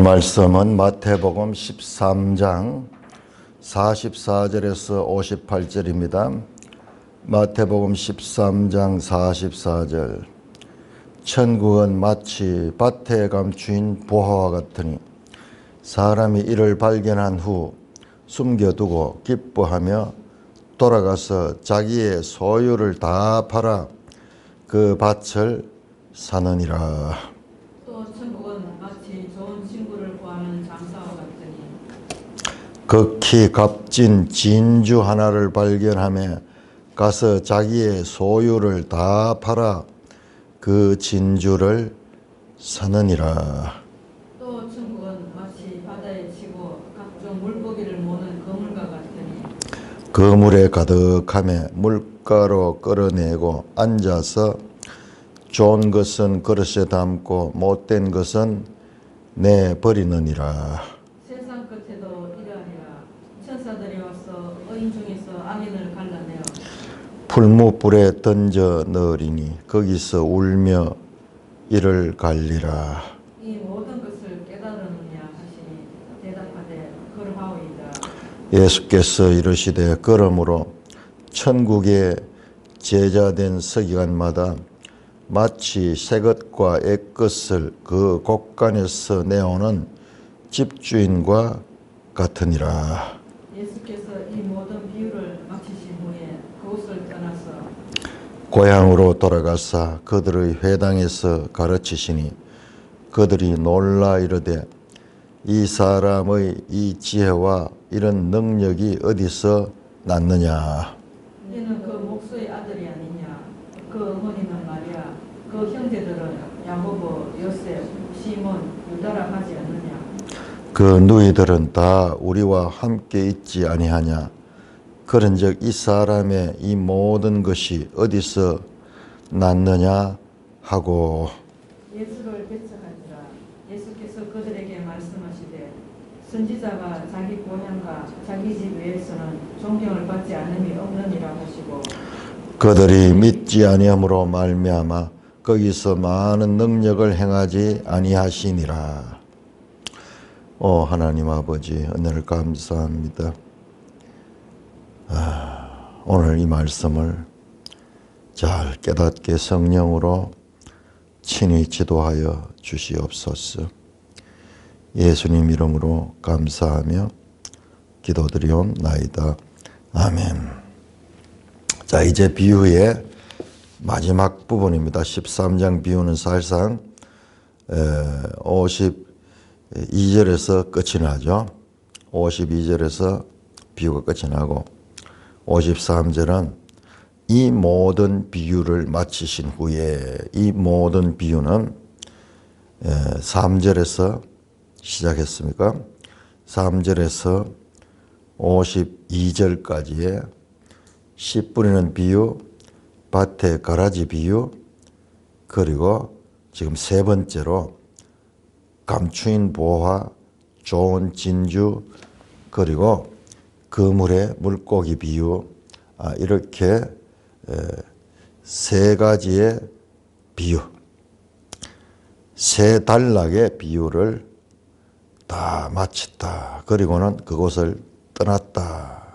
말씀은 마태복음 13장 44절에서 58절입니다. 마태복음 13장 44절. 천국은 마치 밭에 감추인 보화와 같으니 사람이 이를 발견한 후 숨겨두고 기뻐하며 돌아가서 자기의 소유를 다 팔아 그 밭을 사느니라. 또 천국은 마치 좋은 친구를 구하는 장사와 같으니 극히 값진 진주 하나를 발견하며 가서 자기의 소유를 다 팔아 그 진주를 사느니라. 또 천국은 마치 바다에 치고 각종 물고기를 모는 그물과 같으니 그물에 가득하며 물가로 끌어내고 앉아서 좋은 것은 그릇에 담고 못된 것은 내버리느니라. 세상 끝에도 이러하리라. 천사들이 와서 의인 중에서 악인을 갈라내어 풀무불에 던져 넣으리니 거기서 울며 이를 갈리라. 이 모든 것을 깨달으느냐 하시니 대답하되 그러하오이다. 예수께서 이르시되 그러므로 천국의 제자된 서기관마다 마치 새것과 옛것을 그 곳간에서 내오는 집주인과 같으니라. 예수께서 이 모든 비유를 마치신 후에 그곳을 떠나서 고향으로 돌아가사 그들의 회당에서 가르치시니 그들이 놀라 이르되 이 사람의 이 지혜와 이런 능력이 어디서 났느냐. 이는 그 목수의 아들이 아니냐. 그 어머니는 마리아, 그 형제들은 야고보, 요셉, 시몬, 유다라 하지 않느냐. 그 누이들은 다 우리와 함께 있지 아니하냐. 그런즉 이 사람의 이 모든 것이 어디서 났느냐 하고 예수를 배척한지라. 예수께서 그들에게 말씀하시되 선지자가 자기 고향과 자기 집 외에서는 존경을 받지 않음이 없느니라 하시고 그들이 믿지 아니함으로 말미암아 거기서 많은 능력을 행하지 아니하시니라. 하나님 아버지 은혜를 감사합니다. 오늘 이 말씀을 잘 깨닫게 성령으로 친히 지도하여 주시옵소서. 예수님 이름으로 감사하며 기도드리옵나이다. 아멘. 자, 이제 비유의 마지막 부분입니다. 13장 비유는 사실상 52절에서 끝이 나죠. 52절에서 비유가 끝이 나고 53절은 이 모든 비유를 마치신 후에 이 모든 비유는 3절에서 시작했습니까? 3절에서 52절까지의 씨 뿌리는 비유, 밭에 가라지 비유, 그리고 지금 세 번째로 감추인 보화, 좋은 진주, 그리고 그물의 물고기 비유, 이렇게 세 가지의 비유, 세 단락의 비유를 다 마쳤다. 그리고는 그곳을 떠났다.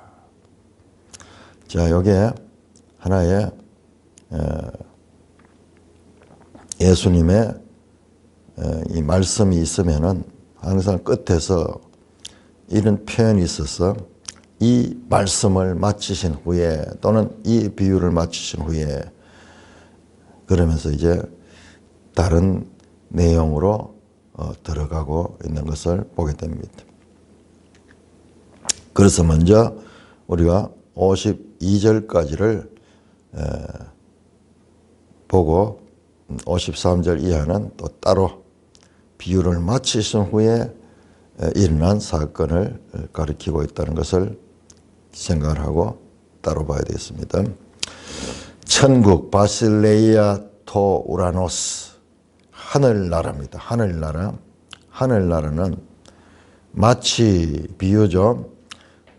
자, 여기에 하나의 예수님의 이 말씀이 있으면은 항상 끝에서 이런 표현이 있어서 이 말씀을 마치신 후에 또는 이 비유를 마치신 후에 그러면서 이제 다른 내용으로 들어가고 있는 것을 보게 됩니다. 그래서 먼저 우리가 52절까지를 보고 53절 이하는 또 따로 비유를 마치신 후에 일어난 사건을 가리키고 있다는 것을 생각을 하고 따로 봐야 되겠습니다. 천국 바실레이아 토 우라노스, 하늘나라입니다. 하늘나라. 하늘나라는 마치 비유죠.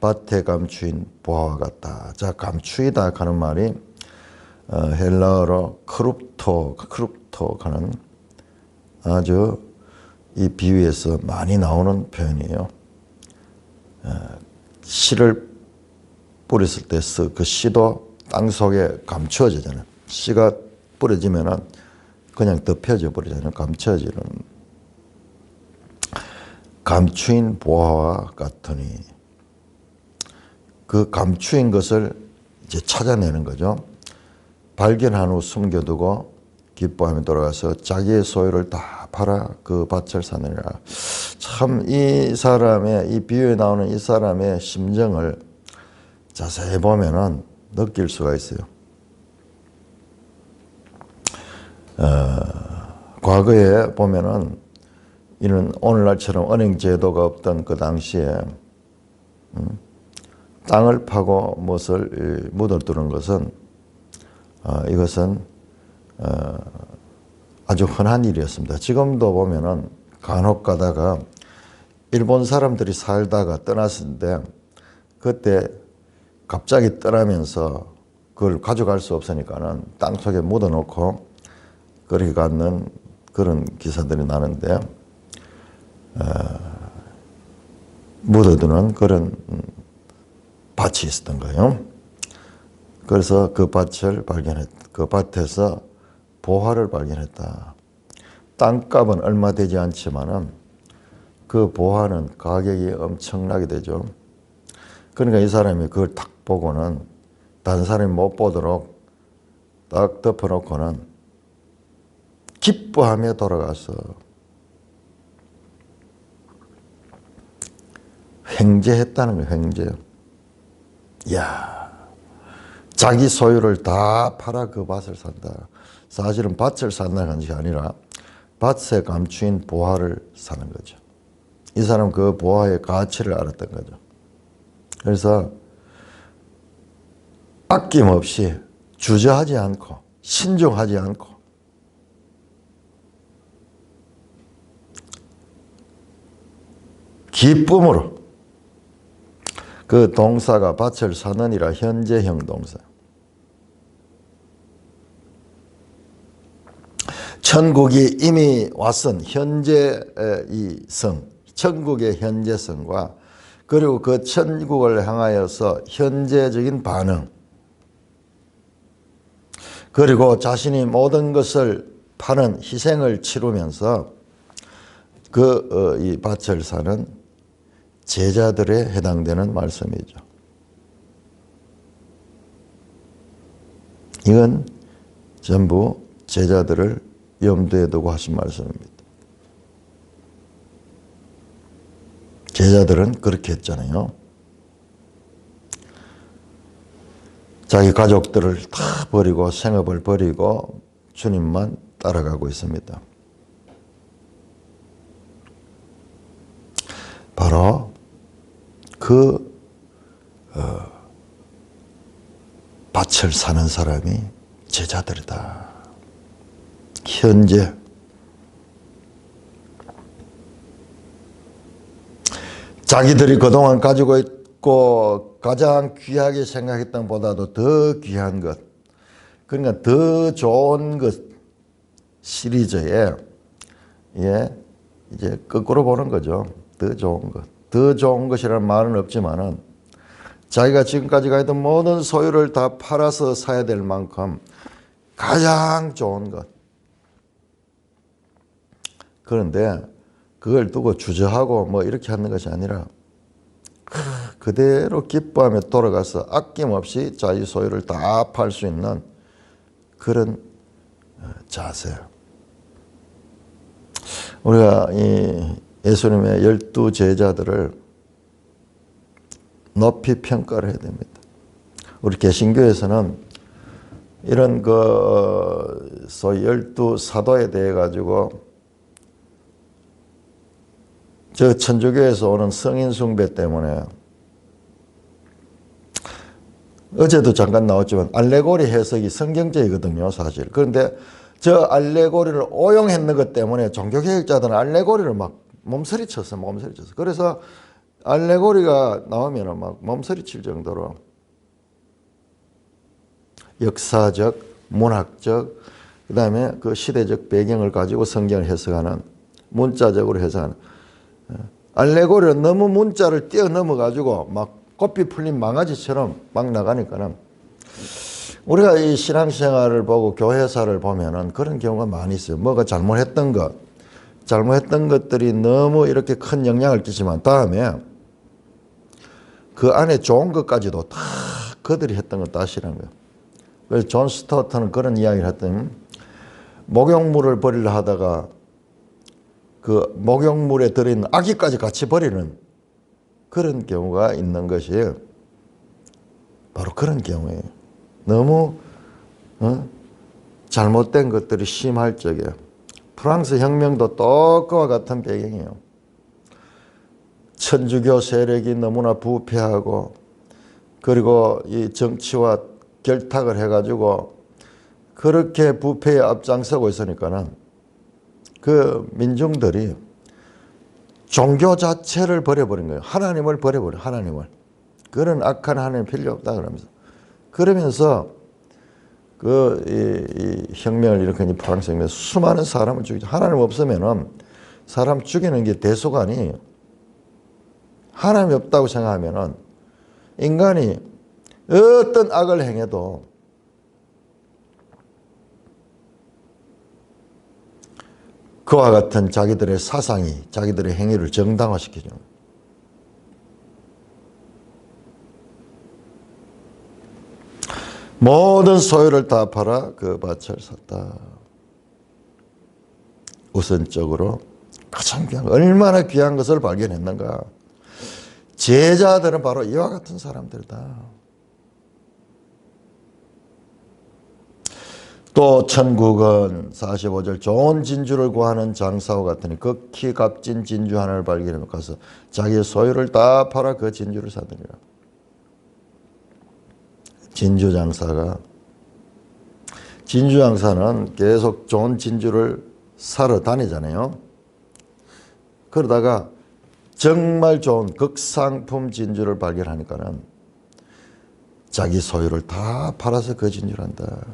밭에 감추인 보화와 같다. 자, 감추이다 하는 말이 헬라어로 크룹토 하는 아주 이 비유에서 많이 나오는 표현이에요. 씨를 뿌렸을 때 그 씨도 땅 속에 감추어지잖아요. 씨가 뿌려지면은 그냥 덮여져 버리잖아요. 감춰지는. 감추인 보화와 같으니 그 감추인 것을 이제 찾아내는 거죠. 발견한 후 숨겨두고 기뻐하며 돌아가서 자기의 소유를 다 팔아 그 밭을 사느니라. 참 이 사람의, 이 비유에 나오는 이 사람의 심정을 자세히 보면은 느낄 수가 있어요. 과거에 보면은 이는 오늘날처럼 은행 제도가 없던 그 당시에 땅을 파고 무엇을 묻어두는 것은 이것은 아주 흔한 일이었습니다. 지금도 보면은 간혹 가다가 일본 사람들이 살다가 떠났는데 그때 갑자기 떠나면서 그걸 가져갈 수 없으니까는 땅속에 묻어놓고 그렇게 갖는 그런 기사들이 나는데 묻어두는 그런 밭이 있었던 거예요. 그래서 그 밭을 그 밭에서 보화를 발견했다. 땅값은 얼마 되지 않지만은 그 보화는 가격이 엄청나게 되죠. 그러니까 이 사람이 그걸 딱 보고는 다른 사람이 못 보도록 딱 덮어놓고는 기뻐하며 돌아가서 횡재했다는 거예요. 횡재. 이야, 자기 소유를 다 팔아 그 밭을 산다. 사실은 밭을 산다는 것이 아니라 밭에 감추인 보화를 사는 거죠. 이 사람은 그 보화의 가치를 알았던 거죠. 그래서 아낌없이 주저하지 않고 신중하지 않고 기쁨으로 그 동사가 밭을 사느니라 현재형 동사. 천국이 이미 왔은 현재의 성, 천국의 현재성과 그리고 그 천국을 향하여서 현재적인 반응, 그리고 자신이 모든 것을 파는 희생을 치르면서 이 밭을 사는 제자들에 해당되는 말씀이죠. 이건 전부 제자들을 염두에 두고 하신 말씀입니다. 제자들은 그렇게 했잖아요. 자기 가족들을 다 버리고 생업을 버리고 주님만 따라가고 있습니다. 바로 그 밭을 사는 사람이 제자들이다. 현재 자기들이 그동안 가지고 있고 가장 귀하게 생각했던 것보다도 더 귀한 것, 그러니까 더 좋은 것 시리즈에 이제 거꾸로 보는 거죠. 더 좋은 것. 더 좋은 것이라는 말은 없지만은 자기가 지금까지 가있던 모든 소유를 다 팔아서 사야 될 만큼 가장 좋은 것. 그런데 그걸 두고 주저하고 뭐 이렇게 하는 것이 아니라 그대로 기뻐하며 돌아가서 아낌없이 자기 소유를 다 팔 수 있는 그런 자세. 우리가 이 예수님의 12 제자들을 높이 평가를 해야 됩니다. 우리 개신교에서는 이런 소위 12 사도에 대해 가지고 저 천주교에서 오는 성인 숭배 때문에 어제도 잠깐 나왔지만 알레고리 해석이 성경적이거든요, 사실. 그런데 저 알레고리를 오용했는 것 때문에 종교개혁자들은 알레고리를 막 몸서리쳤어. 그래서 알레고리가 나오면 막 몸서리칠 정도로 역사적, 문학적, 그 다음에 그 시대적 배경을 가지고 성경을 해석하는 문자적으로 해석하는. 알레고리는 너무 문자를 뛰어넘어 가지고 막 고삐 풀린 망아지처럼 막 나가니까는 우리가 이 신앙생활을 보고 교회사를 보면은 그런 경우가 많이 있어요. 뭐가 잘못했던 것들이 너무 이렇게 큰 영향을 끼치지만 다음에 그 안에 좋은 것까지도 다 그들이 했던 거 다 싫어하는 거예요. 그래서 존 스토어트는 그런 이야기를 했더니 목욕물을 버리려 하다가 그 목욕물에 들어있는 아기까지 같이 버리는 그런 경우가 있는 것이 바로 그런 경우예요. 너무 잘못된 것들이 심할 적에 프랑스 혁명도 또 그와 같은 배경이에요. 천주교 세력이 너무나 부패하고 그리고 이 정치와 결탁을 해가지고 그렇게 부패에 앞장서고 있으니까는 그 민중들이 종교 자체를 버려버린 거예요. 하나님을 버려버려, 하나님을. 그런 악한 하나님 필요 없다 그러면서 이 혁명을 일으킨 프랑스 혁명 수많은 사람을 죽이죠. 하나님 없으면은 사람 죽이는 게 대수가 아니에요. 하나님이 없다고 생각하면은 인간이 어떤 악을 행해도 그와 같은 자기들의 사상이 자기들의 행위를 정당화시키죠. 모든 소유를 다 팔아 그 밭을 샀다. 우선적으로 가장 귀한 얼마나 귀한 것을 발견했는가. 제자들은 바로 이와 같은 사람들이다. 또 천국은 45절 좋은 진주를 구하는 장사와 같으니 극히 값진 진주 하나를 발견해 가서 자기의 소유를 다 팔아 그 진주를 사들이라. 진주 장사는 계속 좋은 진주를 사러 다니잖아요. 그러다가 정말 좋은 극상품 진주를 발견하니까는 자기 소유를 다 팔아서 그 진주를 한다.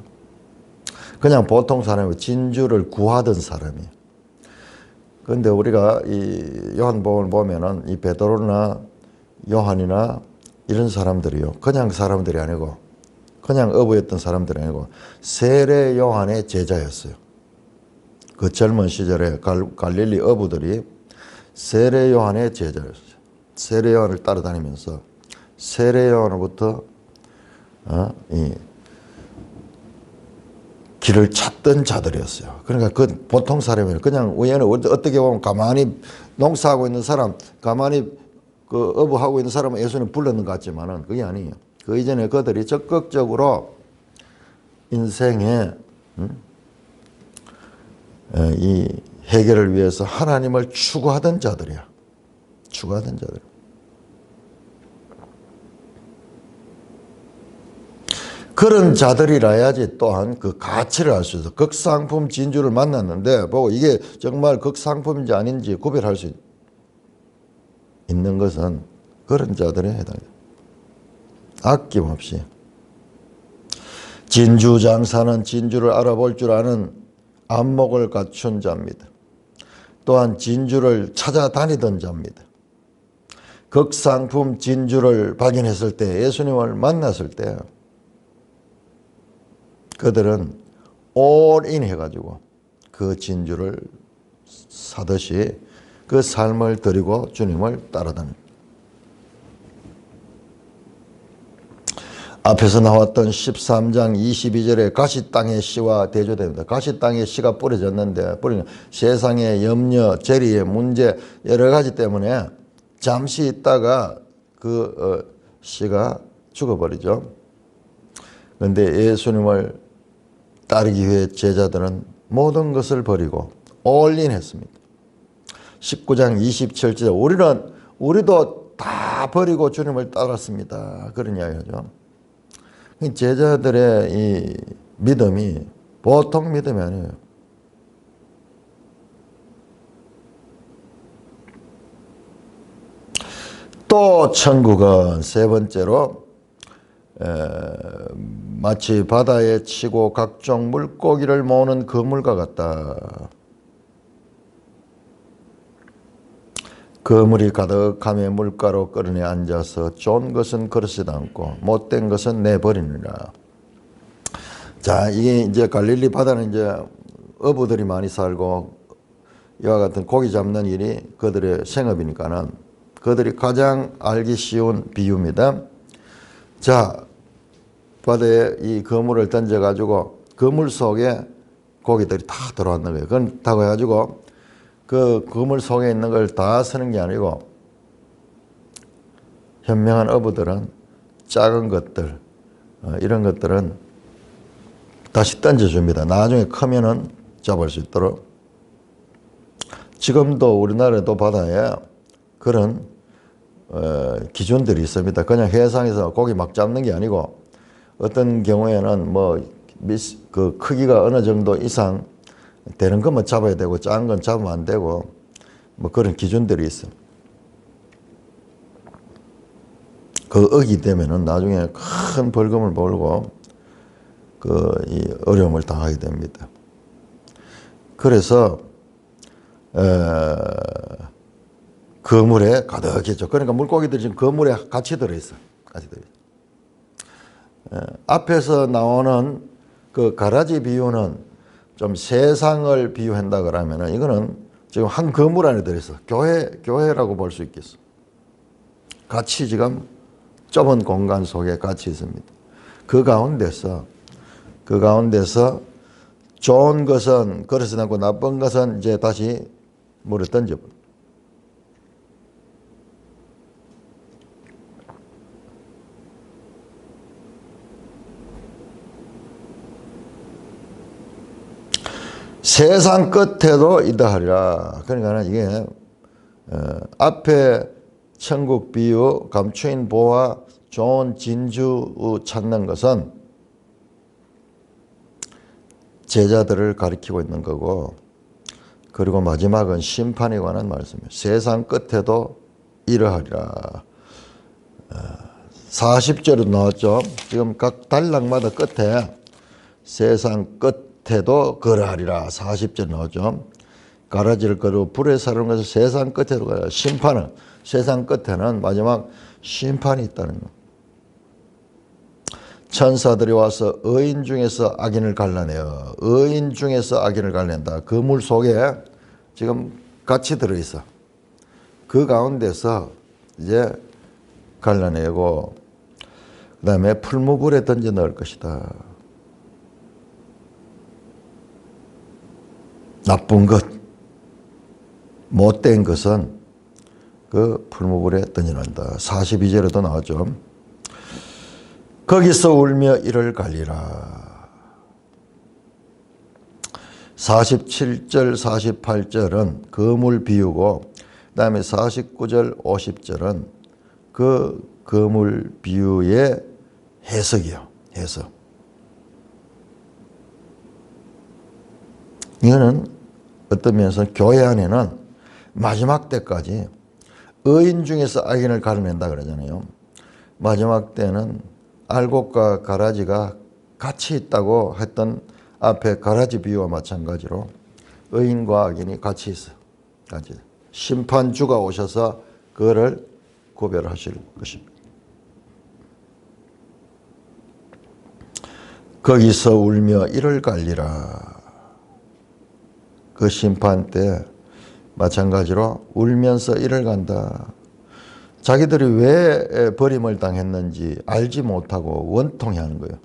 그냥 보통 사람이 진주를 구하던 사람이에요. 그런데 우리가 이 요한복음을 보면은 이 베드로나 요한이나 이런 사람들이요. 그냥 사람들이 아니고 그냥 어부였던 사람들이 아니고 세례 요한의 제자였어요. 그 젊은 시절에 갈릴리 어부들이 세례 요한의 제자였어요. 세례 요한을 따라다니면서 세례 요한으로부터 이 길을 찾던 자들이었어요. 그러니까 그 보통 사람이에요. 그냥 우연히 어떻게 보면 가만히 농사하고 있는 사람, 가만히 그 어부하고 있는 사람은 예수님 불렀는 것 같지만은 그게 아니에요. 그 이전에 그들이 적극적으로 인생에 이 해결을 위해서 하나님을 추구하던 자들이야. 추구하던 자들. 그런 자들이라야지 또한 그 가치를 알 수 있어. 극상품 진주를 만났는데 보고 이게 정말 극상품인지 아닌지 구별할 수 있는 것은 그런 자들에 해당돼. 아낌없이. 진주 장사는 진주를 알아볼 줄 아는 안목을 갖춘 자입니다. 또한 진주를 찾아다니던 자입니다. 극상품 진주를 발견했을 때, 예수님을 만났을 때 그들은 올인 해가지고 그 진주를 사듯이 그 삶을 드리고 주님을 따라다닙니다. 앞에서 나왔던 13장 22절에 가시 땅의 씨와 대조됩니다. 가시 땅의 씨가 뿌려졌는데 세상의 염려, 재리의 문제 여러 가지 때문에 잠시 있다가 그 씨가 죽어버리죠. 그런데 예수님을 따르기 위해 제자들은 모든 것을 버리고 올인했습니다. 19장 27절 우리도 다 버리고 주님을 따랐습니다. 그런 이야기하죠. 제자들의 이 믿음이 보통 믿음이 아니에요. 또 천국은 세 번째로 마치 바다에 치고 각종 물고기를 모으는 그물과 같다. 그물이 가득하며 물가로 끌어내 앉아서 좋은 것은 그릇에도 않고 못된 것은 내버리느라. 자, 이게 이제 갈릴리 바다는 이제 어부들이 많이 살고 이와 같은 고기 잡는 일이 그들의 생업이니까는 그들이 가장 알기 쉬운 비유입니다. 자, 바다에 이 그물을 던져가지고 그물 속에 고기들이 다 들어왔는 거예요. 그렇다고 해가지고 그 그물 속에 있는 걸 다 쓰는 게 아니고 현명한 어부들은 작은 것들 이런 것들은 다시 던져줍니다. 나중에 크면은 잡을 수 있도록. 지금도 우리나라도 바다에 그런 기준들이 있습니다. 그냥 해상에서 고기 막 잡는 게 아니고 어떤 경우에는 그 크기가 어느 정도 이상 되는 것만 잡아야 되고 작은 건 잡으면 안 되고 그런 기준들이 있어요. 그 어기되면은 나중에 큰 벌금을 벌고 이 어려움을 당하게 됩니다. 그래서 그물에 가득했죠. 그러니까 물고기들이 지금 그물에 같이 들어있어. 앞에서 나오는 그 가라지 비유는 좀 세상을 비유한다 그러면은 이거는 지금 한 그물 안에 들어있어. 교회라고 볼 수 있겠어. 같이 지금 좁은 공간 속에 같이 있습니다. 그 가운데서 좋은 것은 그릇에 담고 나쁜 것은 이제 다시 물에 던져버려. 세상 끝에도 이다하리라. 그러니까 이게 앞에 천국 비유, 감추인 보화, 좋은 진주 찾는 것은 제자들을 가리키고 있는 거고, 그리고 마지막은 심판에 관한 말씀이에요. 세상 끝에도 이러하리라. 40절로 나왔죠. 지금 각 단락마다 끝에 세상 끝에도 그러하리라 40절 나오죠. 가라지를 걸고 불에 사르는 것을 세상 끝에도 가라. 심판은 세상 끝에는 마지막 심판이 있다는 거. 천사들이 와서 의인 중에서 악인을 갈라내어. 의인 중에서 악인을 갈라낸다. 그 물 속에 지금 같이 들어있어. 그 가운데서 이제 갈라내고 그 다음에 풀무불에 던져 넣을 것이다. 나쁜 것, 못된 것은 그 풀무불에 던져놓는다. 42절에도 나왔죠. 거기서 울며 이를 갈리라. 47절, 48절은 그물 비유고, 그 다음에 49절, 50절은 그 그물 비유의 해석이요. 해석. 이거는 어떤 면에서 교회 안에는 마지막 때까지 의인 중에서 악인을 가려낸다 그러잖아요. 마지막 때는 알곡과 가라지가 같이 있다고 했던 앞에 가라지 비유와 마찬가지로 의인과 악인이 같이 있어요. 같이. 심판주가 오셔서 그거를 구별하실 것입니다. 거기서 울며 이를 갈리라. 그 심판 때 마찬가지로 울면서 이를 간다. 자기들이 왜 버림을 당했는지 알지 못하고 원통해하는 거예요.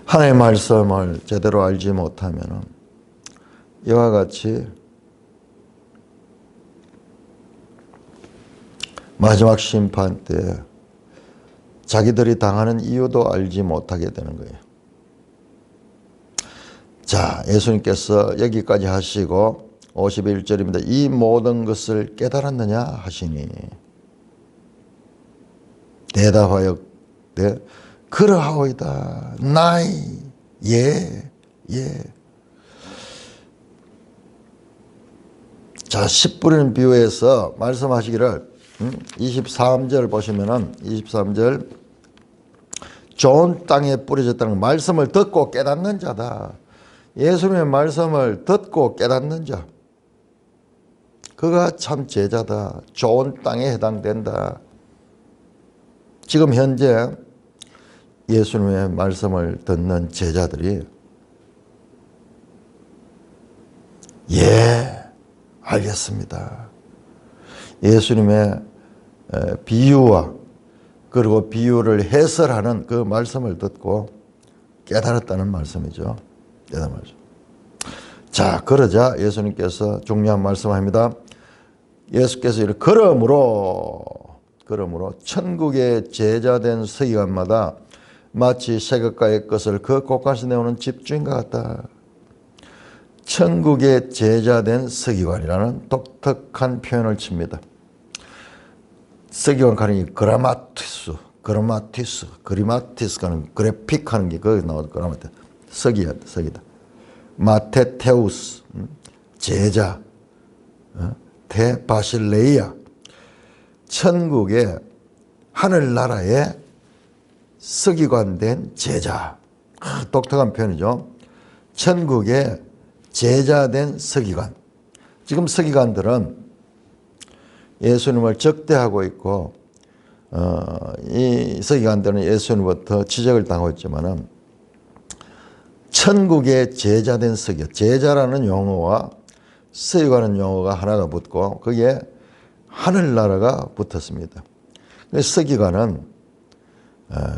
하나님의 말씀을 제대로 알지 못하면 이와 같이 마지막 심판 때 자기들이 당하는 이유도 알지 못하게 되는 거예요. 자, 예수님께서 여기까지 하시고 51절입니다. 이 모든 것을 깨달았느냐 하시니 대답하여 그러하오이다. 나이 예. 자, 씨 뿌리는 비유에서 말씀하시기를 23절 보시면은 23절 좋은 땅에 뿌려졌다는 말씀을 듣고 깨닫는 자다. 예수님의 말씀을 듣고 깨닫는 자, 그가 참 제자다. 좋은 땅에 해당된다. 지금 현재 예수님의 말씀을 듣는 제자들이 예, 알겠습니다. 예수님의 비유와 그리고 비유를 해설하는 그 말씀을 듣고 깨달았다는 말씀이죠. 깨달은 말씀. 자, 그러자 예수님께서 중요한 말씀합니다. 예수께서 이렇게 그러므로 천국의 제자된 서기관마다 마치 새것가의 것을 그 곳간에서 내오는 집주인과 같다. 천국의 제자된 서기관이라는 독특한 표현을 칩니다. 서기관 가는 그리마티스가는 그래픽하는 게 거기 나오죠. 그라마티스. 서기다. 마테테우스, 제자, 테바실레이아, 천국의 하늘나라의 서기관된 제자. 독특한 표현이죠. 천국의 제자된 서기관. 지금 서기관들은 예수님을 적대하고 있고, 이 서기관들은 예수님부터 지적을 당하고 있지만은, 천국의 제자된 서기관, 제자라는 용어와 서기관은 용어가 하나가 붙고, 거기에 하늘나라가 붙었습니다. 서기관은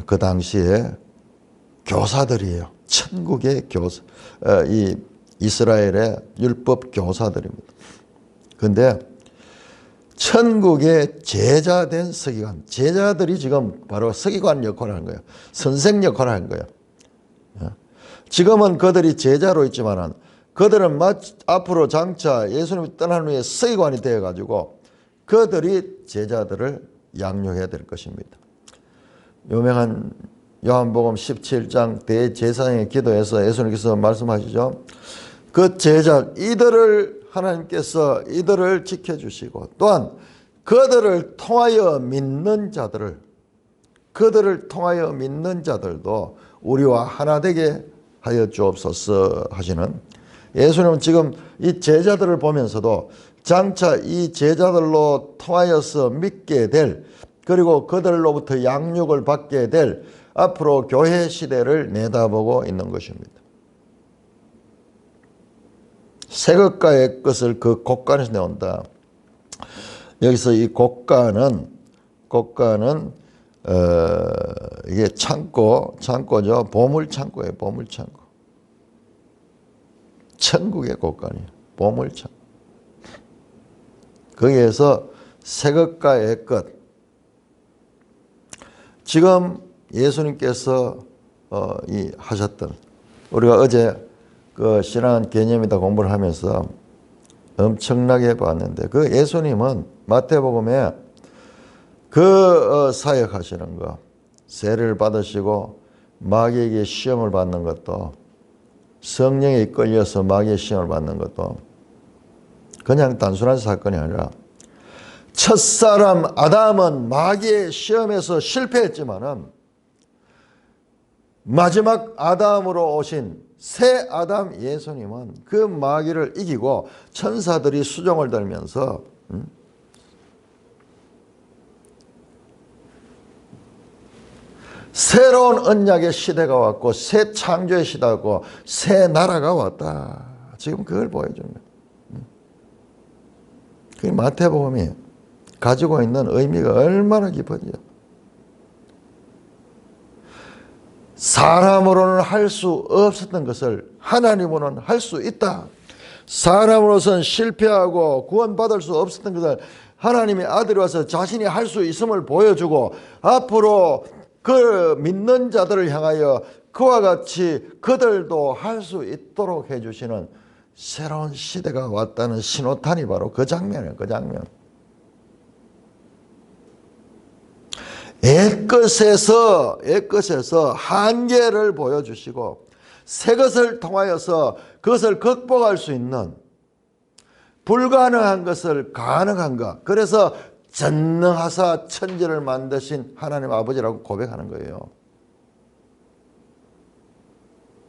그 당시에 교사들이에요. 천국의 교사, 이 이스라엘의 율법 교사들입니다. 그런데 천국의 제자된 서기관, 제자들이 지금 바로 서기관 역할을 하는 거예요. 선생 역할을 하는 거예요. 지금은 그들이 제자로 있지만은 그들은 앞으로 장차 예수님이 떠난 후에 서기관이 되어가지고 그들이 제자들을 양육해야 될 것입니다. 유명한 요한복음 17장 대제사장의 기도에서 예수님께서 말씀하시죠. 그 제자, 하나님께서 이들을 지켜주시고 또한 그들을 통하여 믿는 자들도 우리와 하나 되게 하여 주옵소서 하시는, 예수님은 지금 이 제자들을 보면서도 장차 이 제자들로 통하여서 믿게 될, 그리고 그들로부터 양육을 받게 될 앞으로 교회 시대를 내다보고 있는 것입니다. 새것가의 것을 그 곳간에서 내온다. 여기서 이 곳간은 이게 창고죠. 보물창고예요. 보물창고. 천국의 곳간이에요. 보물창고. 거기에서 새것가의 것. 지금 예수님께서 하셨던, 우리가 어제 그 신앙 개념이다 공부를 하면서 엄청나게 봤는데, 그 예수님은 마태복음에 그 사역하시는 거, 세례를 받으시고 마귀에게 시험을 받는 것도, 성령에 이끌려서 마귀의 시험을 받는 것도 그냥 단순한 사건이 아니라, 첫사람 아담은 마귀의 시험에서 실패했지만은 마지막 아담으로 오신 새 아담 예수님은 그 마귀를 이기고 천사들이 수종을 들면서 새로운 언약의 시대가 왔고 새 창조의 시대가 왔고 새 나라가 왔다. 지금 그걸 보여줍니다. 그 마태복음이 가지고 있는 의미가 얼마나 깊어지죠. 사람으로는 할 수 없었던 것을 하나님으로는 할 수 있다. 사람으로서는 실패하고 구원받을 수 없었던 것을 하나님의 아들이 와서 자신이 할 수 있음을 보여주고, 앞으로 그 믿는 자들을 향하여 그와 같이 그들도 할 수 있도록 해주시는 새로운 시대가 왔다는 신호탄이 바로 그 장면이에요. 그 장면. 옛것에서 한계를 보여주시고 새 것을 통하여서 그것을 극복할 수 있는, 불가능한 것을 가능한가. 그래서 전능하사 천지를 만드신 하나님 아버지라고 고백하는 거예요.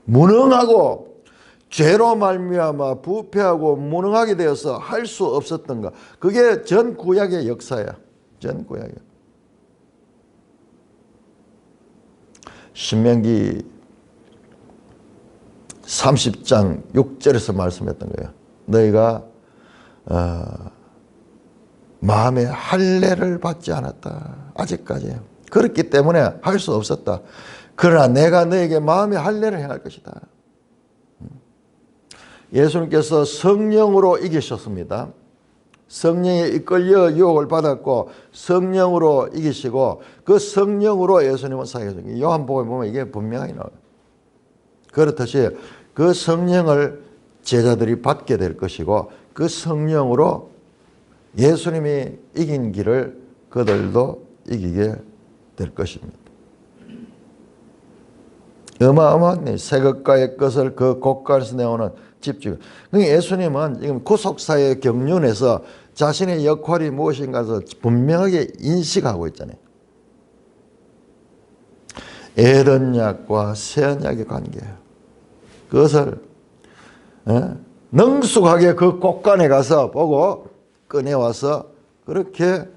무능하고 죄로 말미암아 부패하고 무능하게 되어서 할 수 없었던 것. 그게 전 구약의 역사야. 전 구약이야. 신명기 30장 6절에서 말씀했던 거예요. 너희가 마음에 할례를 받지 않았다. 아직까지. 그렇기 때문에 할 수 없었다. 그러나 내가 너에게 마음의 할례를 행할 것이다. 예수님께서 성령으로 이기셨습니다. 성령에 이끌려 유혹을 받았고 성령으로 이기시고 그 성령으로 예수님은 사역하셨습니다. 요한복음에 보면 이게 분명히 나와요. 그렇듯이 그 성령을 제자들이 받게 될 것이고 그 성령으로 예수님이 이긴 길을 그들도 이기게 될 것입니다. 어마어마한 새 것과 옛 것을 그 곳간에서 내오는 집중. 그러니까 예수님은 지금 구속사의 경륜에서 자신의 역할이 무엇인가에서 분명하게 인식하고 있잖아요. 에덴약과 새언약의 관계예요. 그것을 능숙하게 그 곳간에 가서 보고 꺼내와서 그렇게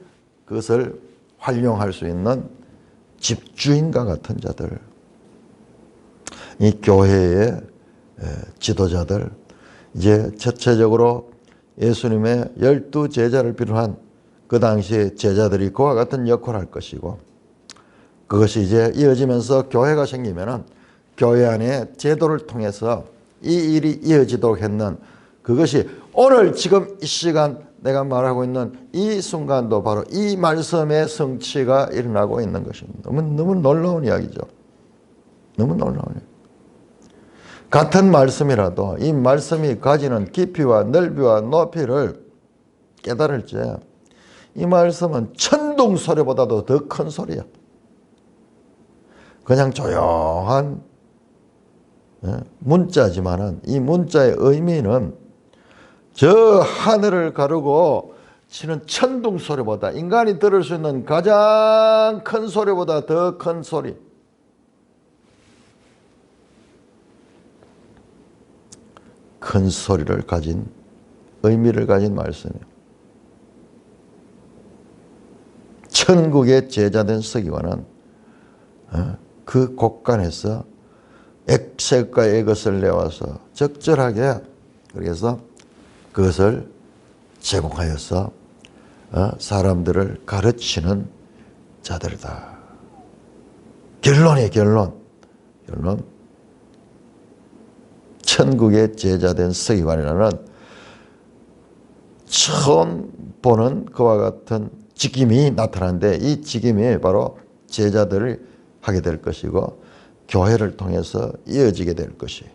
그것을 활용할 수 있는 집주인과 같은 자들, 이 교회의 지도자들, 이제 전체적으로 예수님의 12 제자를 비롯한 그 당시의 제자들이 그와 같은 역할을 할 것이고, 그것이 이제 이어지면서 교회가 생기면은 교회 안에 제도를 통해서 이 일이 이어지도록 했는 그것이 오늘 지금 이 시간 내가 말하고 있는 이 순간도 바로 이 말씀의 성취가 일어나고 있는 것입니다. 너무 놀라운 이야기죠. 너무 놀라운 이야기. 같은 말씀이라도 이 말씀이 가지는 깊이와 넓이와 높이를 깨달을 때 이 말씀은 천둥 소리보다도 더 큰 소리야. 그냥 조용한 문자지만은 이 문자의 의미는 저 하늘을 가르고 치는 천둥 소리보다, 인간이 들을 수 있는 가장 큰 소리보다 더 큰 소리. 큰 소리를 가진, 의미를 가진 말씀이에요. 천국의 제자된 서기관은 그 곳간에서 액색과 애것을 내와서 적절하게, 그래서 그것을 제공하여서 사람들을 가르치는 자들이다. 결론이에요, 결론. 천국의 제자된 서기관이라는 처음 보는 그와 같은 직임이 나타나는데, 이 직임이 바로 제자들을 하게 될 것이고 교회를 통해서 이어지게 될 것이에요.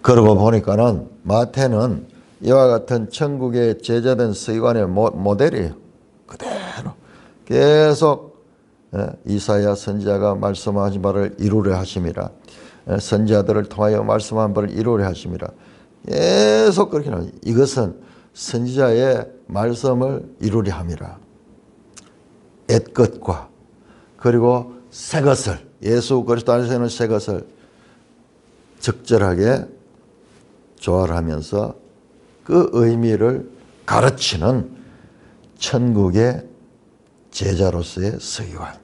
그러고 보니까는 마태는 이와 같은 천국의 제자된 서기관의 모델이에요. 그대로 계속 이사야 선지자가 말씀하신 바를 이루려 하심이라, 선지자들을 통하여 말씀한 바를 이루려 하심이라. 계속 그렇게 나와요. 이것은 선지자의 말씀을 이루려 함이라. 옛것과 그리고 새것을, 예수 그리스도 안에서는 새것을 적절하게 조화하면서 그 의미를 가르치는 천국의 제자로서의 서기관.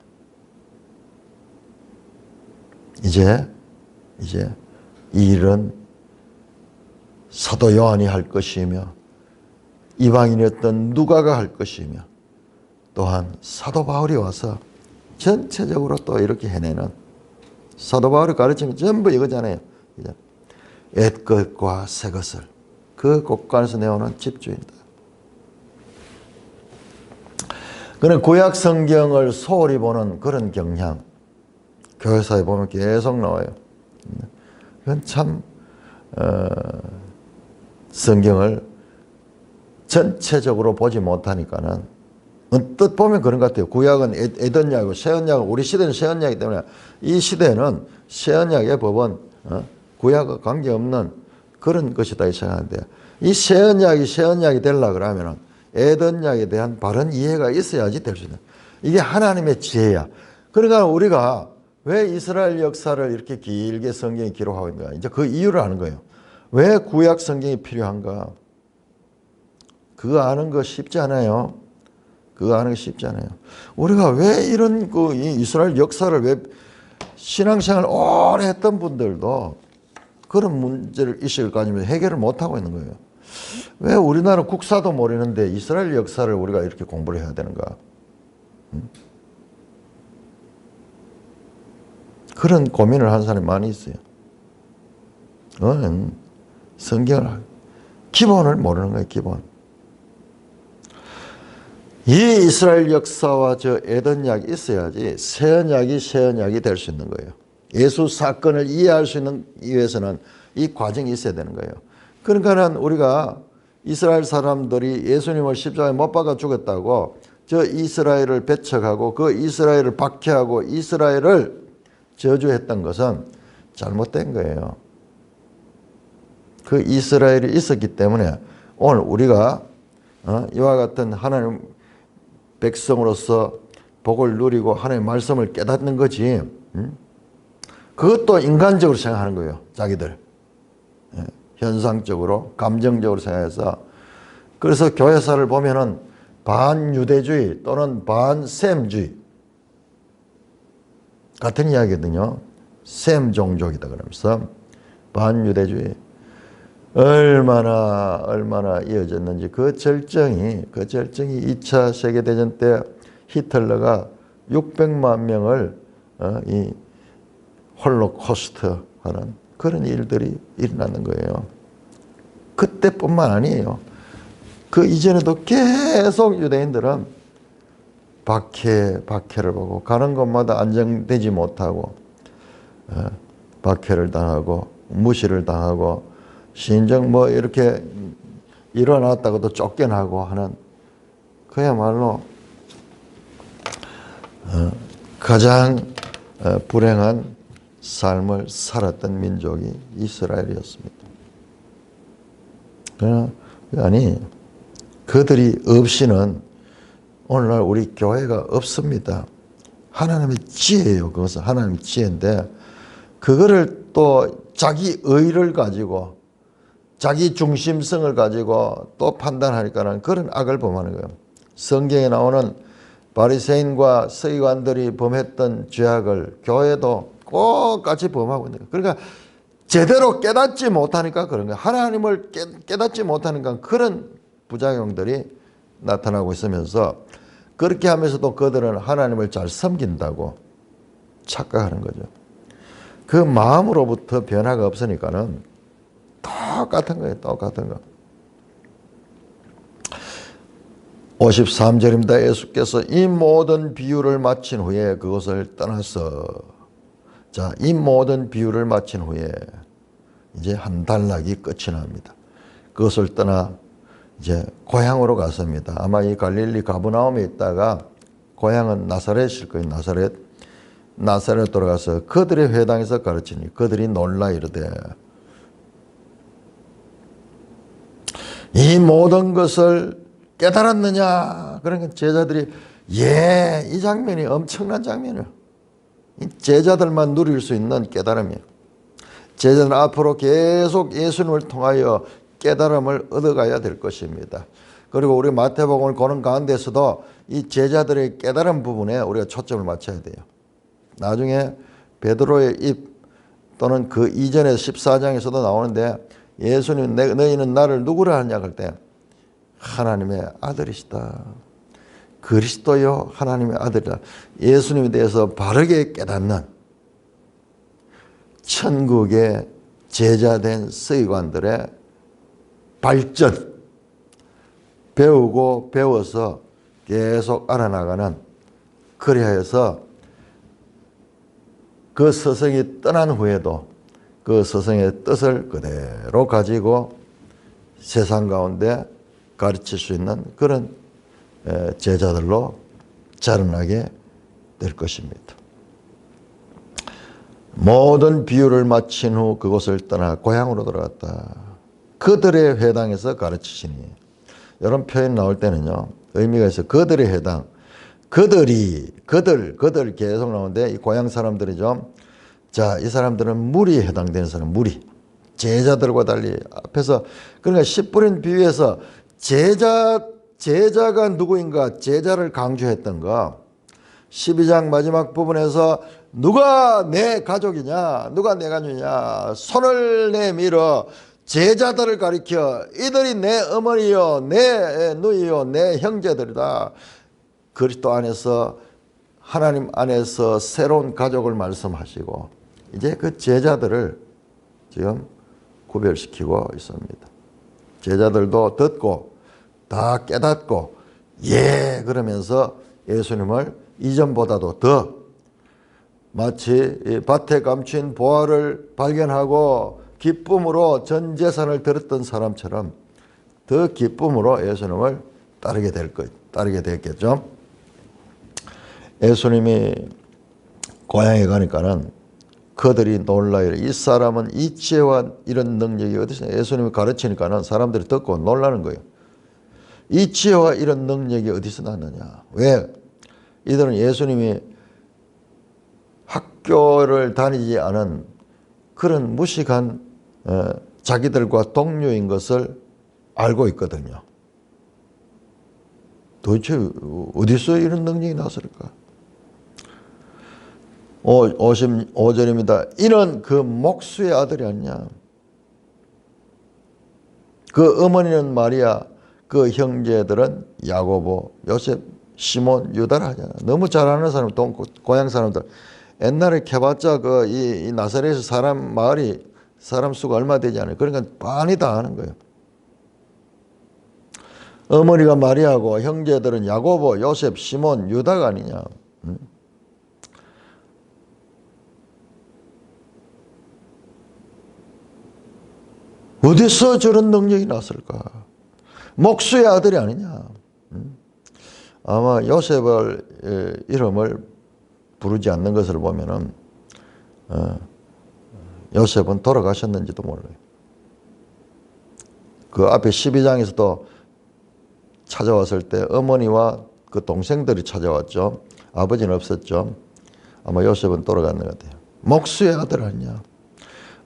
이제 이 일은 사도 요한이 할 것이며 이방인이었던 누가가 할 것이며 또한 사도 바울이 와서 전체적으로 또 이렇게 해내는, 사도 바울이 가르치는 전부 이거잖아요. 옛것과 새것을 그 곳간에서 내오는 집주인이다. 그는 구약 성경을 소홀히 보는 그런 경향, 교회사에 보면 계속 나와요. 그건 참 성경을 전체적으로 보지 못하니까는 언뜻 보면 그런 것 같아요. 구약은 에덴약이고 새언약은, 우리 시대는 새언약이기 때문에 이 시대는 새언약의 법은 구약과 관계없는 그런 것이다 생각하는데, 이 새언약이 되려고 그러면 에덴약에 대한 바른 이해가 있어야지 될 수 있는, 이게 하나님의 지혜야. 그러니까 우리가 왜 이스라엘 역사를 이렇게 길게 성경이 기록하고 있는가? 이제 그 이유를 아는 거예요. 왜 구약 성경이 필요한가? 그거 아는 거 쉽지 않아요. 그거 아는 거 쉽지 않아요. 우리가 왜 이런 이 이스라엘 역사를 왜 신앙생활 오래 했던 분들도 그런 문제를 의식을 가지면 해결을 못 하고 있는 거예요. 왜 우리나라 국사도 모르는데 이스라엘 역사를 우리가 이렇게 공부를 해야 되는가? 그런 고민을 하는 사람이 많이 있어요. 너는 성경을 기본을 모르는 거예요. 기본. 이 이스라엘 역사와 저 에덴 약이 있어야지 새 언약이 될 수 있는 거예요. 예수 사건을 이해할 수 있는 위해서는 이 과정이 있어야 되는 거예요. 그러니까는 우리가 이스라엘 사람들이 예수님을 십자가에 못 박아 죽였다고 저 이스라엘을 배척하고 그 이스라엘을 박해하고 이스라엘을 저주했던 것은 잘못된 거예요. 그 이스라엘이 있었기 때문에 오늘 우리가 이와 같은 하나님 백성으로서 복을 누리고 하나님의 말씀을 깨닫는 거지. 그것도 인간적으로 생각하는 거예요. 자기들. 현상적으로 감정적으로 생각해서. 그래서 교회사를 보면은 반유대주의 또는 반셈주의 같은 이야기거든요. 셈 종족이다 그러면서 반유대주의. 얼마나 이어졌는지 그 절정이 2차 세계대전 때 히틀러가 600만 명을 이 홀로코스트 하는 그런 일들이 일어나는 거예요. 그때뿐만 아니에요. 그 이전에도 계속 유대인들은 박해를 보고 가는 곳마다 안정되지 못하고 박해를 당하고 무시를 당하고 신정 뭐 이렇게 일어났다고도 쫓겨나고 하는 그야말로 가장 불행한 삶을 살았던 민족이 이스라엘이었습니다. 아니 그들이 없이는 오늘날 우리 교회가 없습니다. 하나님의 지혜예요. 그것은 하나님의 지혜인데 그거를 또 자기 의를 가지고 자기 중심성을 가지고 또 판단하니까는 그런 악을 범하는 거예요. 성경에 나오는 바리새인과 서기관들이 범했던 죄악을 교회도 꼭 같이 범하고 있는 거예요. 그러니까 제대로 깨닫지 못하니까 그런 거예요. 하나님을 깨닫지 못하니까 그런 부작용들이 나타나고 있으면서 그렇게 하면서도 그들은 하나님을 잘 섬긴다고 착각하는 거죠. 그 마음으로부터 변화가 없으니까는 똑같은 거예요. 똑같은 거. 53절입니다. 예수께서 이 모든 비유를 마친 후에 그것을 떠나서 이 모든 비유를 마친 후에 이제 한 단락이 끝이 납니다. 그것을 떠나 이제 고향으로 갔습니다. 아마 이 갈릴리 가버나움에 있다가 고향은 나사렛일 거예요. 나사렛 돌아가서 그들의 회당에서 가르치니 그들이 놀라 이르되 이 모든 것을 깨달았느냐? 그러니까 제자들이 이 장면이 엄청난 장면이에요. 제자들만 누릴 수 있는 깨달음이에요. 제자들은 앞으로 계속 예수님을 통하여 깨달음을 얻어가야 될 것입니다. 그리고 우리 마태복음을 보는 가운데서도 이 제자들의 깨달음 부분에 우리가 초점을 맞춰야 돼요. 나중에 베드로의 입 또는 그 이전에 14장에서도 나오는데 예수님 너희는 나를 누구라 하냐 할 때 하나님의 아들이시다. 그리스도요 하나님의 아들이다. 예수님에 대해서 바르게 깨닫는 천국의 제자된 서기관들의 발전, 배우고 배워서 계속 알아나가는 그리하여서 그 스승이 떠난 후에도 그 스승의 뜻을 그대로 가지고 세상 가운데 가르칠 수 있는 그런 제자들로 자라나게 될 것입니다. 모든 비유를 마친 후 그곳을 떠나 고향으로 돌아갔다. 그들의 회당에서 가르치시니 이런 표현 나올 때는요 의미가 있어요. 그들의 회당, 그들 계속 나오는데 이 고향 사람들이죠. 자, 이 사람들은 무리에 해당되는 사람, 무리. 제자들과 달리 앞에서 그러니까 씨 뿌린 비유에서 제자가 누구인가 제자를 강조했던 거 12장 마지막 부분에서 누가 내 가족이냐 누가 내 가족이냐 손을 내밀어 제자들을 가리켜 이들이 내 어머니요 내 누이요 내 형제들이다. 그리스도 안에서 하나님 안에서 새로운 가족을 말씀하시고 이제 그 제자들을 지금 구별시키고 있습니다. 제자들도 듣고 다 깨닫고 예 그러면서 예수님을 이전보다도 더 마치 밭에 감춘 보화를 발견하고 기쁨으로 전 재산을 들었던 사람처럼 더 기쁨으로 예수님을 따르게 됐겠죠. 예수님이 고향에 가니까는 그들이 놀라요. 이 사람은 이 지혜와 이런 능력이 어디서 예수님이 가르치니까는 사람들이 듣고 놀라는 거예요. 이 지혜와 이런 능력이 어디서 났느냐. 왜? 이들은 예수님이 학교를 다니지 않은 그런 무식한 자기들과 동료인 것을 알고 있거든요. 도대체 어디서 이런 능력이 났을까? 55절입니다. 이는 그 목수의 아들이 아니냐. 그 어머니는 마리아, 그 형제들은 야고보, 요셉, 시몬, 유다라 하잖아. 너무 잘 아는 사람, 고향 사람들. 옛날에 캐봤자 이 나사렛 마을이 사람 수가 얼마 되지 않아요. 그러니까 빤히 다 아는 거예요. 어머니가 마리아고 형제들은 야고보, 요셉, 시몬, 유다가 아니냐. 어디서 저런 능력이 났을까? 목수의 아들이 아니냐. 아마 요셉을 이름을 부르지 않는 것을 보면은 요셉은 돌아가셨는지도 몰라요. 그 앞에 12장에서도 찾아왔을 때 어머니와 그 동생들이 찾아왔죠. 아버지는 없었죠. 아마 요셉은 돌아갔는 것 같아요. 목수의 아들 아니냐.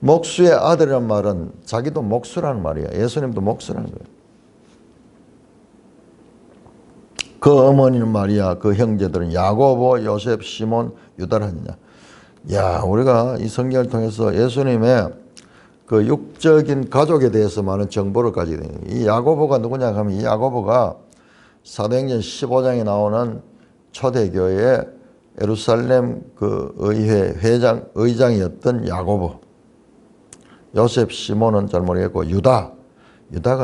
목수의 아들이란 말은 자기도 목수라는 말이야. 예수님도 목수라는 거예요. 그 어머니는 마리아, 그 형제들은 야고보, 요셉, 시몬, 유다라 하느냐. 야, 우리가 이 성경을 통해서 예수님의 그 육적인 가족에 대해서 많은 정보를 가지게 됩니다. 이 야고보가 누구냐 하면 이 야고보가 사도행전 15장에 나오는 초대교회의 예루살렘 그 의회 의장이었던 야고보. 요셉, 시몬은 잘 모르겠고 유다가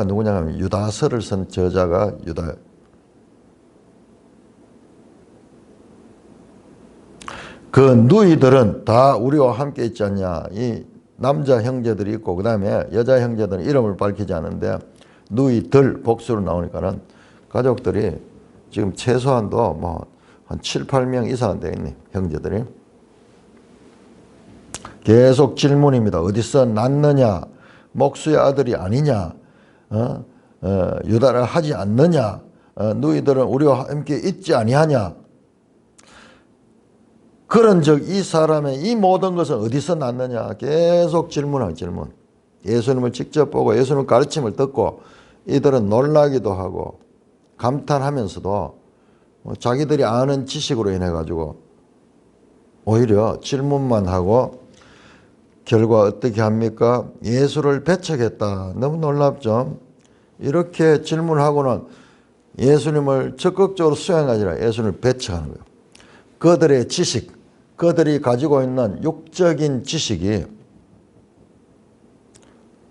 누구냐 하면 유다서를 쓴 저자가 유다. 그 누이들은 다 우리와 함께 있지 않냐. 이 남자 형제들이 있고 그 다음에 여자 형제들은 이름을 밝히지 않는데 누이들 복수로 나오니까는 가족들이 지금 최소한도 뭐 한 7, 8명 이상 되겠네. 형제들이. 계속 질문입니다. 어디서 낳느냐? 목수의 아들이 아니냐? 유다를 하지 않느냐? 누이들은 우리와 함께 있지 아니하냐? 그런즉 이 사람의 이 모든 것은 어디서 났느냐? 계속 질문. 예수님을 직접 보고 예수님 가르침을 듣고 이들은 놀라기도 하고 감탄하면서도 자기들이 아는 지식으로 인해 가지고 오히려 질문만 하고 결과 어떻게 합니까? 예수를 배척했다. 너무 놀랍죠? 이렇게 질문하고는 예수님을 적극적으로 수용하지 않아 예수님을 배척하는 거예요. 그들의 지식, 그들이 가지고 있는 육적인 지식이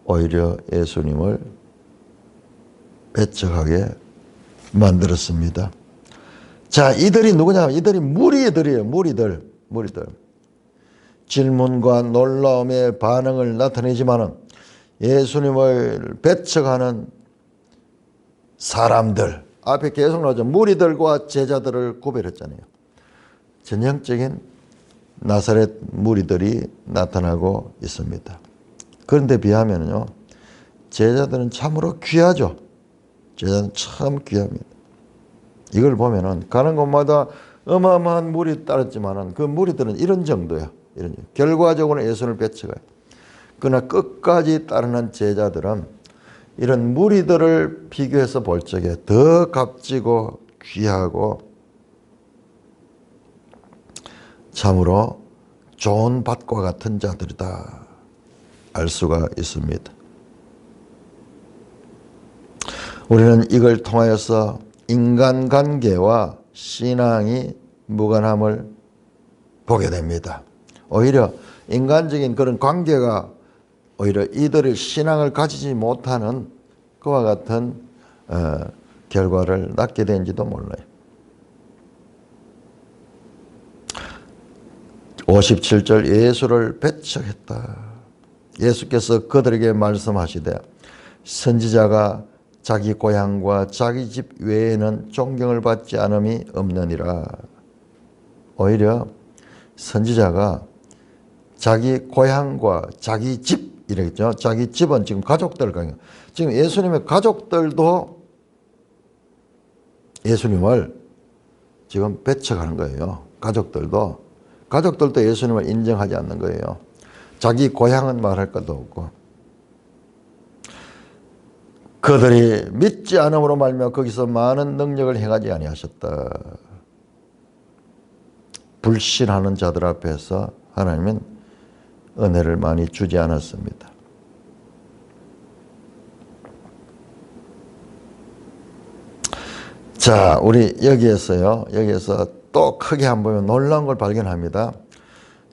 오히려 예수님을 배척하게 만들었습니다. 자, 이들이 누구냐? 이들이 무리들이에요. 무리들. 질문과 놀라움의 반응을 나타내지만은 예수님을 배척하는 사람들. 앞에 계속 나오죠. 무리들과 제자들을 구별했잖아요. 전형적인 나사렛 무리들이 나타나고 있습니다. 그런데 비하면요, 제자들은 참으로 귀하죠. 제자는 참 귀합니다. 이걸 보면은 가는 곳마다 어마어마한 무리 따랐지만은 그 무리들은 이런 정도야. 결과적으로 예수를 뺏어가요. 그러나 끝까지 따르는 제자들은 이런 무리들을 비교해서 볼 적에 더 값지고 귀하고 참으로 좋은 밭과 같은 자들이다 알 수가 있습니다. 우리는 이걸 통하여서 인간관계와 신앙이 무관함을 보게 됩니다. 오히려 인간적인 그런 관계가 오히려 이들의 신앙을 가지지 못하는 그와 같은 결과를 낳게 된지도 몰라요. 57절 예수를 배척했다. 예수께서 그들에게 말씀하시되 선지자가 자기 고향과 자기 집 외에는 존경을 받지 않음이 없느니라. 오히려 선지자가 자기 고향과 자기 집 이랬죠. 자기 집은 지금 가족들 강요. 지금 예수님의 가족들도 예수님을 지금 배척하는 거예요. 가족들도 예수님을 인정하지 않는 거예요. 자기 고향은 말할 것도 없고. 그들이 믿지 않음으로 말미암아 거기서 많은 능력을 행하지 아니하셨다. 불신하는 자들 앞에서 하나님은 은혜를 많이 주지 않았습니다. 자, 우리 여기에서 또 크게 한번 보면 놀라운 걸 발견합니다.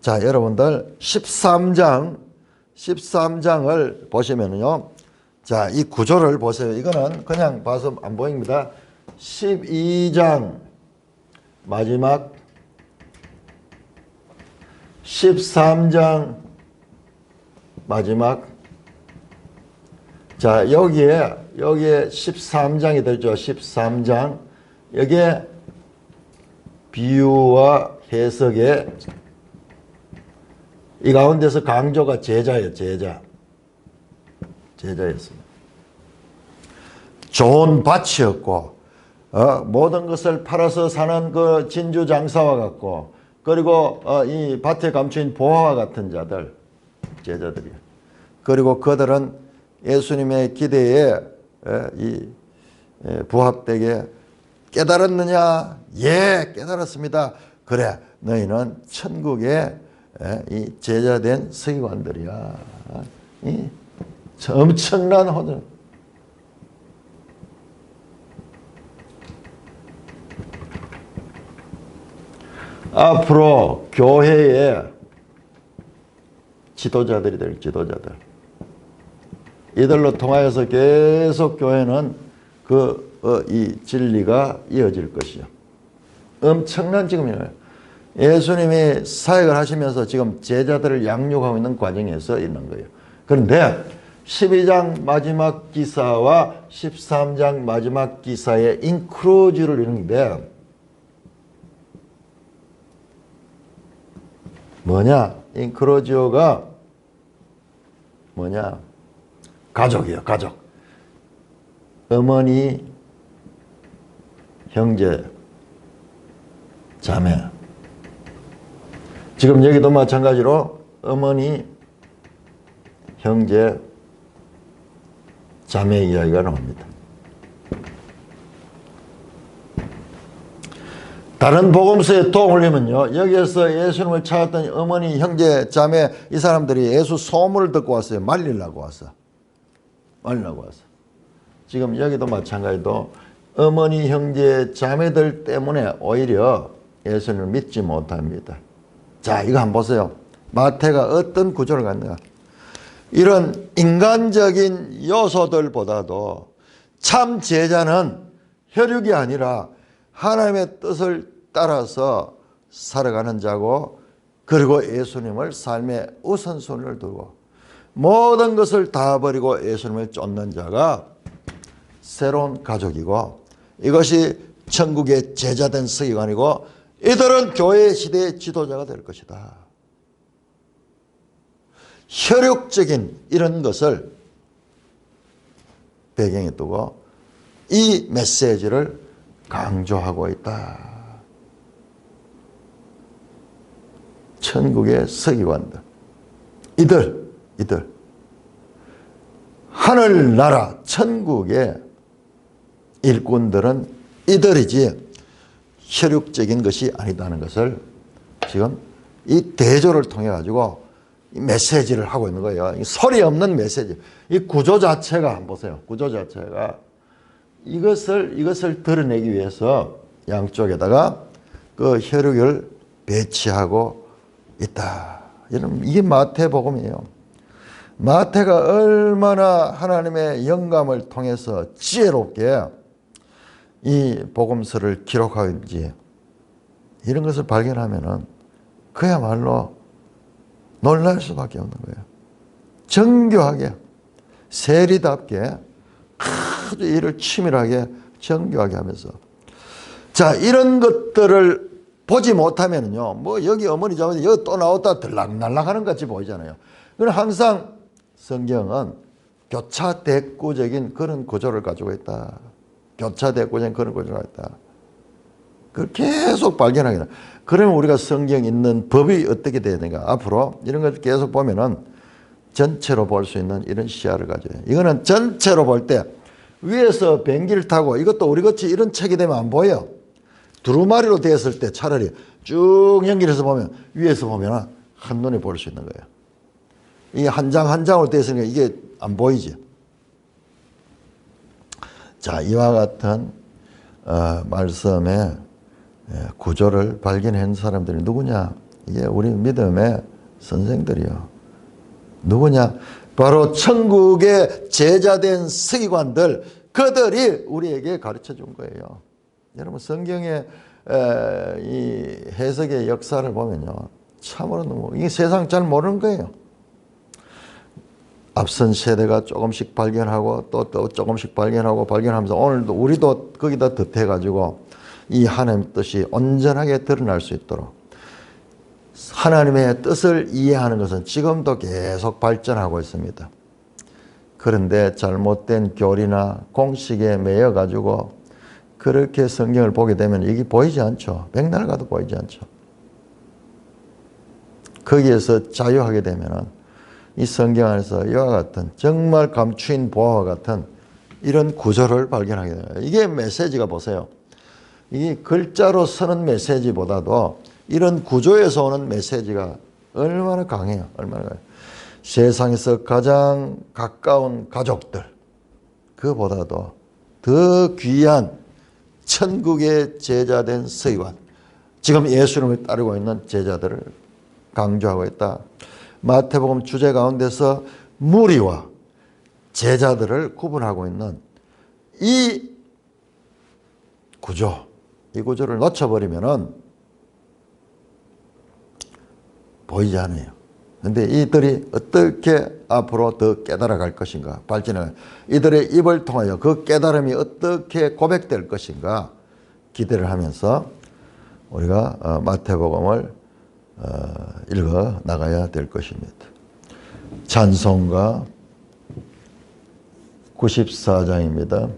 자, 여러분들 13장을 보시면요. 자, 이 구조를 보세요. 이거는 그냥 봐서 안 보입니다. 12장 마지막 13장 마지막 자, 여기에 13장이 되죠. 13장. 여기에 비유와 해석에 이 가운데서 강조가 제자였습니다. 좋은 밭이었고 모든 것을 팔아서 사는 그 진주 장사와 같고 그리고 이 밭에 감추인 보화와 같은 자들 제자들이에요. 그리고 그들은 예수님의 기대에 부합되게 깨달았느냐? 예, 깨달았습니다. 그래, 너희는 천국의 이 제자된 서기관들이야. 이 엄청난 호전. 앞으로 교회의 지도자들이 될 지도자들. 이들로 통하여서 계속 교회는 이 진리가 이어질 것이요. 엄청난 지금이에요. 예수님이 사역을 하시면서 지금 제자들을 양육하고 있는 과정에서 있는 거예요. 그런데 12장 마지막 기사와 13장 마지막 기사의 인크로즈를 이루는데 뭐냐? 인크로지오가 뭐냐? 가족이에요. 가족. 어머니, 형제, 자매. 지금 여기도 마찬가지로 어머니, 형제, 자매 이야기가 나옵니다. 다른 복음서에 또 올리면요. 여기에서 예수님을 찾았던 어머니, 형제, 자매 이 사람들이 예수 소문을 듣고 왔어요. 말리려고 왔어. 지금 여기도 마찬가지로 어머니, 형제, 자매들 때문에 오히려 예수님을 믿지 못합니다. 자, 이거 한번 보세요. 마태가 어떤 구조를 갖는가. 이런 인간적인 요소들보다도 참 제자는 혈육이 아니라 하나님의 뜻을 따라서 살아가는 자고 그리고 예수님을 삶의 우선순위를 두고 모든 것을 다 버리고 예수님을 쫓는 자가 새로운 가족이고 이것이 천국의 제자된 서기관이고 이들은 교회 시대의 지도자가 될 것이다. 혈육적인 이런 것을 배경에 두고 이 메시지를 강조하고 있다. 천국의 서기관들, 이들 하늘나라 천국의 일꾼들은 이들이지 혈육적인 것이 아니다는 것을 지금 이 대조를 통해 가지고 이 메시지를 하고 있는 거예요. 이 소리 없는 메시지. 이 구조 자체가 한번 보세요. 구조 자체가 이것을 드러내기 위해서 양쪽에다가 그 혈육을 배치하고 있다. 이게 마태복음이에요. 마태가 얼마나 하나님의 영감을 통해서 지혜롭게 이 복음서를 기록하고 있는지 이런 것을 발견하면은 그야말로 놀랄 수밖에 없는 거예요. 정교하게, 세리답게 아주 일을 치밀하게 정교하게 하면서 자, 이런 것들을 보지 못하면은요, 뭐 여기 어머니 잡아서 여기 또 나왔다 들락날락 하는 것 같이 보이잖아요. 그럼 항상 성경은 교차대꾸적인 그런 구조를 가지고 있다. 교차대꾸적인 그런 구조가 있다. 그걸 계속 발견하게 돼. 그러면 우리가 성경 있는 법이 어떻게 돼야 되는가? 앞으로 이런 것을 계속 보면은 전체로 볼 수 있는 이런 시야를 가져요. 이거는 전체로 볼 때 위에서 비행기를 타고 이것도 우리같이 이런 책이 되면 안 보여. 두루마리로 되었을 때 차라리 쭉 연결해서 보면 위에서 보면 한눈에 볼 수 있는 거예요. 이게 한 장 한 장으로 되었으니까 이게 안 보이지. 자, 이와 같은 말씀의 구조를 발견한 사람들이 누구냐? 이게 우리 믿음의 선생들이요. 누구냐? 바로 천국의 제자된 서기관들, 그들이 우리에게 가르쳐 준 거예요. 여러분, 성경의 이 해석의 역사를 보면요, 참으로 너무 이게 세상 잘 모르는 거예요. 앞선 세대가 조금씩 발견하고 또 조금씩 발견하면서 오늘도 우리도 거기다 덧해가지고 이 하나님의 뜻이 온전하게 드러날 수 있도록 하나님의 뜻을 이해하는 것은 지금도 계속 발전하고 있습니다. 그런데 잘못된 교리나 공식에 매여 가지고 그렇게 성경을 보게 되면 이게 보이지 않죠. 백날 가도 보이지 않죠. 거기에서 자유하게 되면은 이 성경 안에서 이와 같은 정말 감추인 보화와 같은 이런 구조를 발견하게 됩니다. 이게 메시지가 보세요. 이게 글자로 쓰는 메시지보다도 이런 구조에서 오는 메시지가 얼마나 강해요. 얼마나 강해요. 세상에서 가장 가까운 가족들, 그보다도 더 귀한 천국의 제자된 서기관, 지금 예수님을 따르고 있는 제자들을 강조하고 있다. 마태복음 주제 가운데서 무리와 제자들을 구분하고 있는 이 구조, 이 구조를 놓쳐버리면은 보이지 않아요. 그런데 이들이 어떻게 앞으로 더 깨달아갈 것인가, 발전할, 이들의 입을 통하여 그 깨달음이 어떻게 고백될 것인가 기대를 하면서 우리가 마태복음을 읽어 나가야 될 것입니다. 찬송가 94장입니다.